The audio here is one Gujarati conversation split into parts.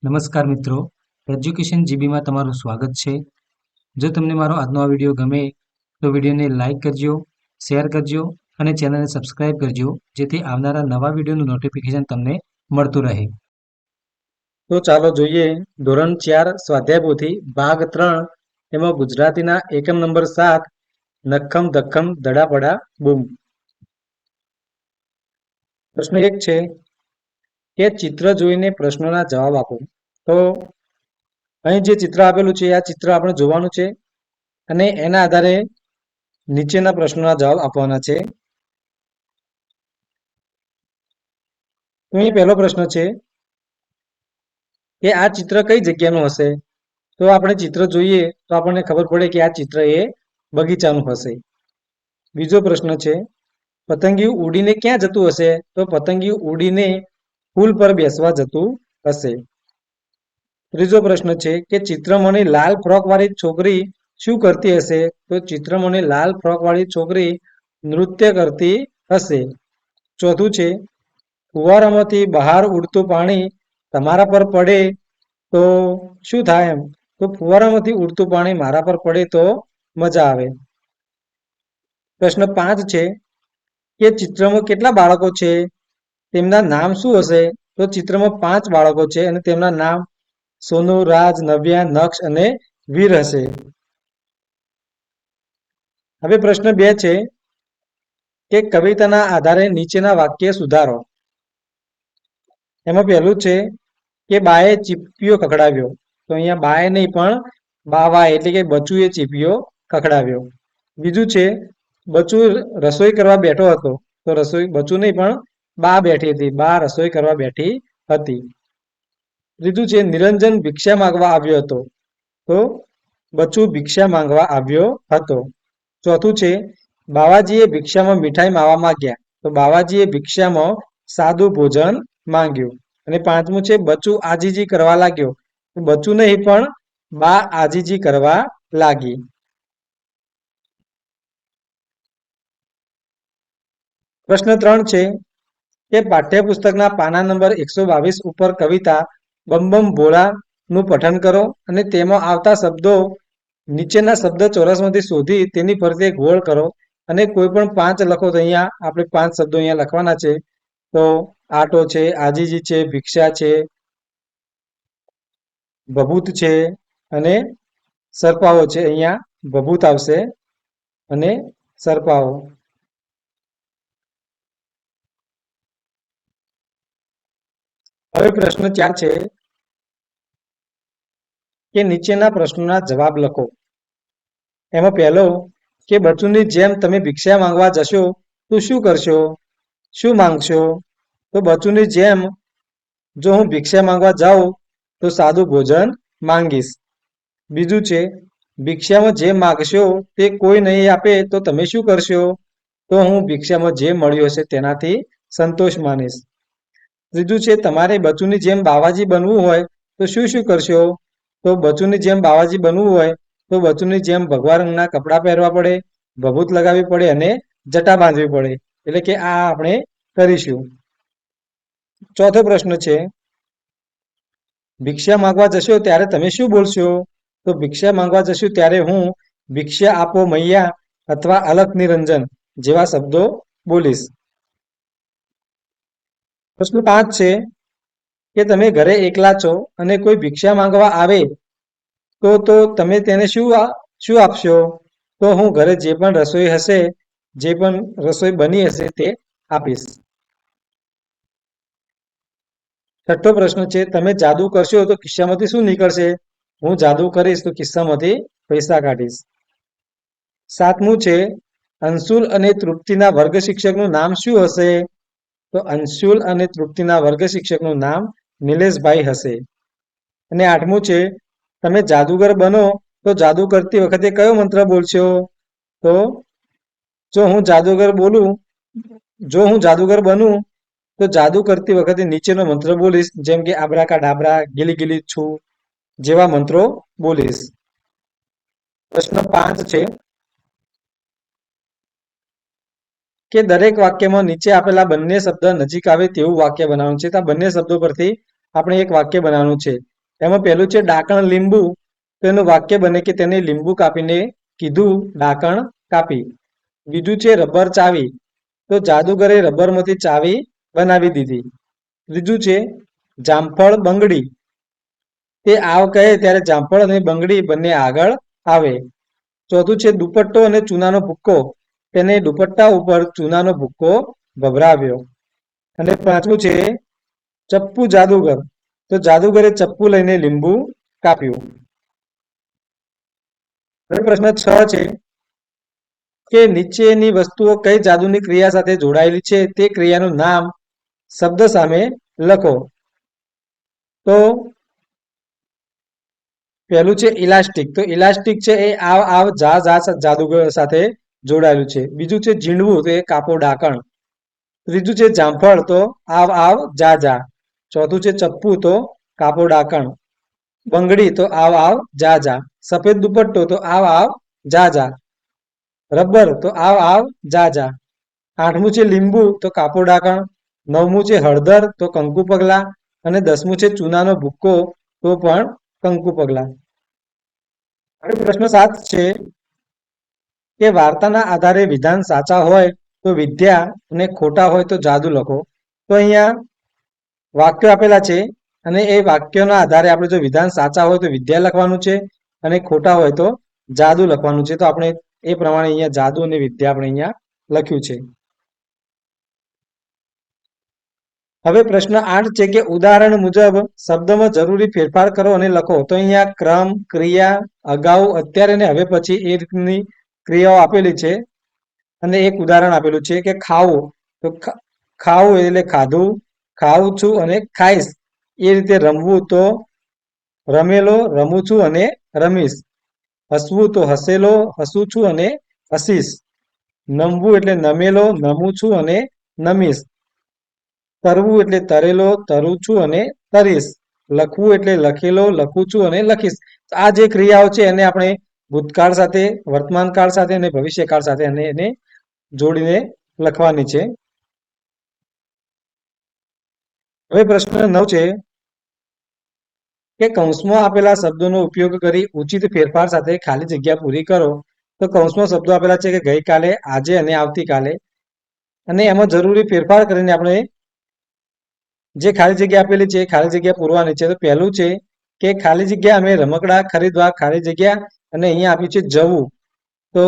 નમસ્કાર મિત્રો, એજ્યુકેશન જીબીમાં તમારું સ્વાગત છે. જો તમને મારો આજનો આ વિડીયો ગમે તો વિડીયોને લાઇક કરજો, શેર કરજો અને ચેનલને સબસ્ક્રાઇબ કરજો, જેથી આવનારા નવા વિડીયોનું નોટિફિકેશન તમને મળતું રહે. તો ચાલો જોઈએ ધોરણ 4 સ્વાધ્યાય પોથી ભાગ 3 એમાં ગુજરાતીના એકમ નંબર 7 નક્કમ ધક્કમ ધડાપડા બૂમ. પ્રશ્ન 1 છે કે ચિત્ર જોઈને પ્રશ્નોના જવાબ આપો. તો અહીં જે ચિત્ર આપેલું છે આ ચિત્ર આપણે જોવાનું છે અને એના આધારે નીચેના પ્રશ્નોના જવાબ આપવાના છે. તો અહીં પહેલો પ્રશ્ન છે કે આ ચિત્ર કઈ જગ્યાનું હશે? તો આપણે ચિત્ર જોઈએ તો આપણને ખબર પડે કે આ ચિત્ર એ બગીચાનું હશે. બીજો પ્રશ્ન છે પતંગિયું ઉડીને ક્યાં જતું હશે? તો પતંગિયું ઉડીને પુલ પર બેસવા જતું હશે. ત્રીજો પ્રશ્ન છે કે ચિત્રમોની લાલ ફ્રોક વાળી છોકરી શું કરતી હશે? તો ચિત્રમોની લાલ ફ્રોક વાળી છોકરી નૃત્ય કરતી હશે. ચોથું છે ફુવારામાંથી બહાર ઉડતું પાણી તમારા પર પડે તો શું થાય? એમ તો ફુવારામાંથી ઉડતું પાણી મારા પર પડે તો મજા આવે. પ્રશ્ન 5 છે કે ચિત્રમાં કેટલા બાળકો છે? તેમના નામ શું હશે? તો ચિત્રમાં 5 બાળકો છે અને તેમના નામ સોનુ, રાજ, નવ્યા, નક્ષ અને વીર હશે. હવે પ્રશ્ન 2 છે કે કવિતાના આધારે નીચેના વાક્ય સુધારો. એમાં પહેલું છે કે બાએ ચીપિયો ખખડાવ્યો. તો અહીંયા બાએ નહીં પણ બાવાએ એટલે કે બચુએ ચીપિયો ખખડાવ્યો. બીજું છે બચુ રસોઈ કરવા બેઠો હતો. તો રસોઈ બચુ નહીં પણ બા બેઠી હતી. બા રસોઈ કરવા બેઠી હતી. ત્રીજું છે નિરંજન ભિક્ષા માંગવા આવ્યો હતો. તો બચુ ભિક્ષા માંગવા આવ્યો હતો. ચોથું છે બાવાજીએ ભિક્ષામાં મીઠાઈ માવા માંગ્યા. તો બાવાજીએ ભિક્ષામાં સાદું ભોજન માંગ્યું. અને પાંચમું છે બચુ આજીજી કરવા લાગ્યો. તો બચુ નહીં પણ બા આજીજી કરવા લાગી. પ્રશ્ન 3 છે કે પાઠ્યપુસ્તકના પાના નંબર 122 ઉપર કવિતા બમ બમ ભોળાનું પઠન કરો અને તેમાં આવતા શબ્દો નીચેના શબ્દ ચોરસમાંથી શોધી તેની ફરતે ગોળ કરો અને કોઈ પણ 5 લખો. તો અહીંયા આપણે 5 શબ્દો અહીંયા લખવાના છે. તો આટો છે, આજીજી છે, ભિક્ષા છે, ભભૂત છે અને સરપાઓ છે. અહીંયા ભભૂત આવશે અને સરપાઓ. હવે પ્રશ્ન 4 છે કે નીચેના પ્રશ્નોના જવાબ લખો. એમાં પહેલો કે બચુની જેમ તમે ભિક્ષા માંગવા જશો તો શું કરશો? શું માંગશો? તો બચુની જેમ જો હું ભિક્ષા માંગવા જાઉં તો સાદું ભોજન માંગીશ. બીજું છે ભિક્ષામાં જે માગશો તે કોઈ નહીં આપે તો તમે શું કરશો? તો હું ભિક્ષામાં જે મળ્યું હશે તેનાથી સંતોષ માનીશ. ત્રીજું છે તમારે બચુની જેમ બાવાજી બનવું હોય તો શું શું કરશો? તો બચુની જેમ બાવાજી બનવું હોય તો બચુની જેમ ભગવા રંગના કપડાં પહેરવા પડે, ભભૂત લગાવવી પડે અને જટા બાંધવી પડે. એટલે કે આ આપણે કરીશું. ચોથો પ્રશ્ન છે ભિક્ષા માંગવા જશો ત્યારે તમે શું બોલશો? તો ભિક્ષા માંગવા જશું ત્યારે હું ભિક્ષા આપો મૈયા અથવા અલખ નિરંજન જેવા શબ્દો બોલીશ. પ્રશ્ન 5 છે કે તમે ઘરે એકલા છો અને કોઈ ભિક્ષા માંગવા આવે તો તમે તેને શું આપશો? તો હું ઘરે જે પણ રસોઈ હશે, જે પણ રસોઈ બની હશે તે આપીશ. છઠ્ઠો પ્રશ્ન છે તમે જાદુ કરશો તો ખિસ્સામાંથી શું નીકળશે? હું જાદુ કરીશ તો ખિસ્સામાંથી પૈસા કાઢીશ. સાતમું છે અંશુલ અને તૃપ્તિના વર્ગ શિક્ષકનું નામ શું હશે? તો અંશુલ અને તૃપ્તિના વર્ગ શિક્ષકનું નામ નિલેશભાઈ હશે. અને આઠમું છે તમે જાદુગર બનો તો જાદુ કરતી વખતે કયો મંત્ર બોલશો? તો જો હું જાદુગર બનું તો જાદુ કરતી વખતે નીચેનો મંત્ર બોલીશ, જેમ કે આબ્રાકા ડાબરા, ગીલી ગીલી છું જેવા મંત્રો બોલીશ. પ્રશ્ન 5 છે કે દરેક વાક્યમાં નીચે આપેલા બંને શબ્દ નજીક આવે તેવું વાક્ય બનાવવાનું છે. તો આ બંને શબ્દો પરથી આપણે એક વાક્ય બનાવવાનું છે. એમાં પહેલું છે ડાકણ લીંબુ, તો એનું વાક્ય બને કે તેને લીંબુ કાપીને કીધું ડાકણ કાપી. બીજું છે રબર ચાવી, તો જાદુગરે રબરમાંથી ચાવી બનાવી દીધી. ત્રીજું છે જામફળ બંગડી, તે આવ કહે ત્યારે જામફળ અને બંગડી બંને આગળ આવે. ચોથું છે દુપટ્ટો અને ચૂનાનો ભૂક્કો, તેને દુપટ્ટા ઉપર ચૂનાનો ભૂક્કો ભભરાવ્યો. અને પાંચમું છે ચપ્પુ જાદુગર, તો જાદુગરે ચપ્પુ લઈને લીંબુ કાપ્યું. હવે પ્રશ્ન 6 છે કે નીચેની વસ્તુઓ કઈ જાદુની ક્રિયા સાથે જોડાયેલી છે તે ક્રિયાનું નામ શબ્દ સામે લખો. તો પહેલું છે ઇલાસ્ટિક, તો ઇલાસ્ટિક છે એ આવ આવ જા જા જાદુગર સાથે જોડાયેલું છે. બીજું છે ઝીંડવું, તો એ કાપો ડાકણ. ત્રીજું છે જામફળ, તો આવ આવ જા જા. ચોથું છે ચપ્પુ, તો કાપો ડાકણ. બંગડી, તો આવ આવ જા જા. સફેદ દુપટ્ટો, તો આવ આવ જા જા. રબર, તો આવ આવ જા જા. આઠમું છે લીંબુ, તો કાપો ડાકણ. નવમું છે હળદર, તો કંકુ પગલા. અને 10મું છે ચૂનાનો ભૂક્કો, તો પણ કંકુ પગલા. હવે પ્રશ્ન 7 છે કે વાર્તાના આધારે વિધાન સાચા હોય તો વિદ્યા અને ખોટા હોય તો જાદુ લખો. તો અહીંયા વાક્યો આપેલા છે અને એ વાક્યોના આધારે આપણે જો વિધાન સાચા હોય તો વિદ્યા લખવાનું છે અને ખોટા હોય તો જાદુ લખવાનું છે. તો આપણે એ પ્રમાણે અહીંયા જાદુ અને વિદ્યા આપણે અહીંયા લખ્યું છે. હવે પ્રશ્ન 8 છે કે ઉદાહરણ મુજબ શબ્દમાં જરૂરી ફેરફાર કરો અને લખો. તો અહીંયા ક્રમ, ક્રિયા, અગાઉ, અત્યારે અને હવે પછી એ રીતની ક્રિયાઓ આપેલી છે. અને એક ઉદાહરણ આપેલું છે કે ખાવું, તો ખાવું એટલે ખાધું, ખાઉં છું અને ખાઈશ. એ રીતે રમવું, તો રમેલો, રમું છું અને રમીશ. હસવું, તો હસેલો, હસું છું અને હસીશ. નમવું એટલે નમેલો, નમું છું અને નમીશ. તરવું એટલે તરેલો, તરું છું અને તરીશ. લખવું એટલે લખેલો, લખું છું અને લખીશ. આ જે ક્રિયાઓ છે એને આપણે ભૂતકાળ સાથે, વર્તમાન કાળ સાથે અને ભવિષ્યકાળ સાથે એને જોડીને લખવાની છે. હવે પ્રશ્ન 9 છે કે કૌંસમાં આપેલા શબ્દોનો ઉપયોગ કરી ઉચિત ફેરફાર સાથે ખાલી જગ્યા પૂરી કરો. તો કૌંસમાં શબ્દો આપેલા છે કે ગઈકાલે, આજે અને આવતીકાલે. અને એમાં જરૂરી ફેરફાર કરીને આપણે જે ખાલી જગ્યા આપેલી છે એ ખાલી જગ્યા પૂરવાની છે. તો પહેલું છે કે ખાલી જગ્યા અમે રમકડા ખરીદવા, ખાલી જગ્યા, અને અહીંયા આપ્યું છે જવું. તો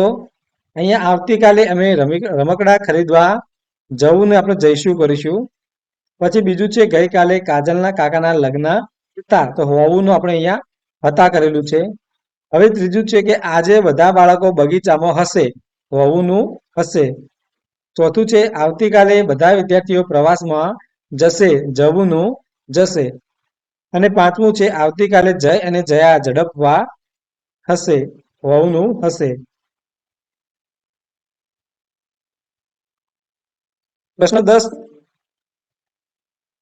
અહીંયા આવતીકાલે અમે રમકડા ખરીદવા જવું ને આપણે જઈશું કરીશું. પછી બીજું છે ગઈકાલે કાજલના કાકાના લગ્ન હતા, તો હોવુંનું આપણે અહીંયા હતા કરેલું છે. હવે ત્રીજું છે કે આજે બધા બાળકો બગીચામાં હશે, હોવુંનું હશે. ચોથું છે આવતીકાલે બધા વિદ્યાર્થીઓ પ્રવાસમાં જશે, જવુંનું જશે. અને પાંચમું છે આવતીકાલે જય અને જયા ઝડપવા હશે, હોવુંનું હશે. પ્રશ્ન 10,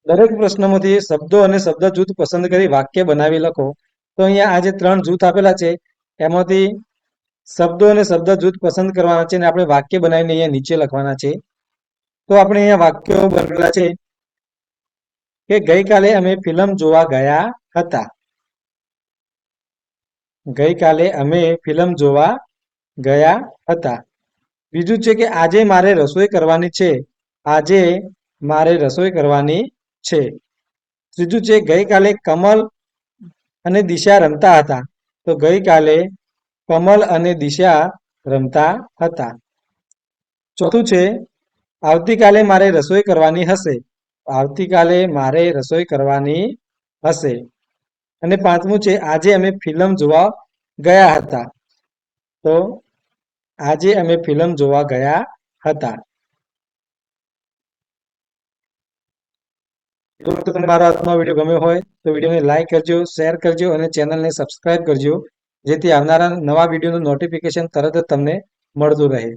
દરેક પ્રશ્નમાંથી શબ્દો અને શબ્દ જૂથ પસંદ કરી વાક્ય બનાવી લખો. તો અહીંયા આ જે 3 જૂથ આપેલા છે એમાંથી શબ્દો અને શબ્દ જૂથ પસંદ કરવાના છે અને આપણે વાક્ય બનાવીને અહીંયા નીચે લખવાના છે. તો આપણે અહીંયા વાક્યો બનેલા છે કે ગઈકાલે અમે ફિલ્મ જોવા ગયા હતા. ગઈકાલે અમે ફિલ્મ જોવા ગયા હતા. બીજું છે કે આજે મારે રસોઈ કરવાની છે, આજે મારે રસોઈ કરવાની છે. ત્રીજું છે ગઈકાલે કમલ અને દિશા રમતા હતા, તો ગઈકાલે કમલ અને દિશા રમતા હતા. ચોથું છે આવતીકાલે મારે રસોઈ કરવાની હશે, આવતીકાલે મારે રસોઈ કરવાની હશે. અને પાંચમું છે આજે અમે ફિલ્મ જોવા ગયા હતા, તો આજે અમે ફિલ્મ જોવા ગયા હતા. તો તમારા હાથમાં વિડીયો ગમ્યો હોય તો વિડીયોને લાઈક કરજો, શેર કરજો અને ચેનલને સબસ્ક્રાઇબ કરજો, જેથી આવનારા નવા વિડીયોનું નોટિફિકેશન તરત જ તમને મળતું રહે.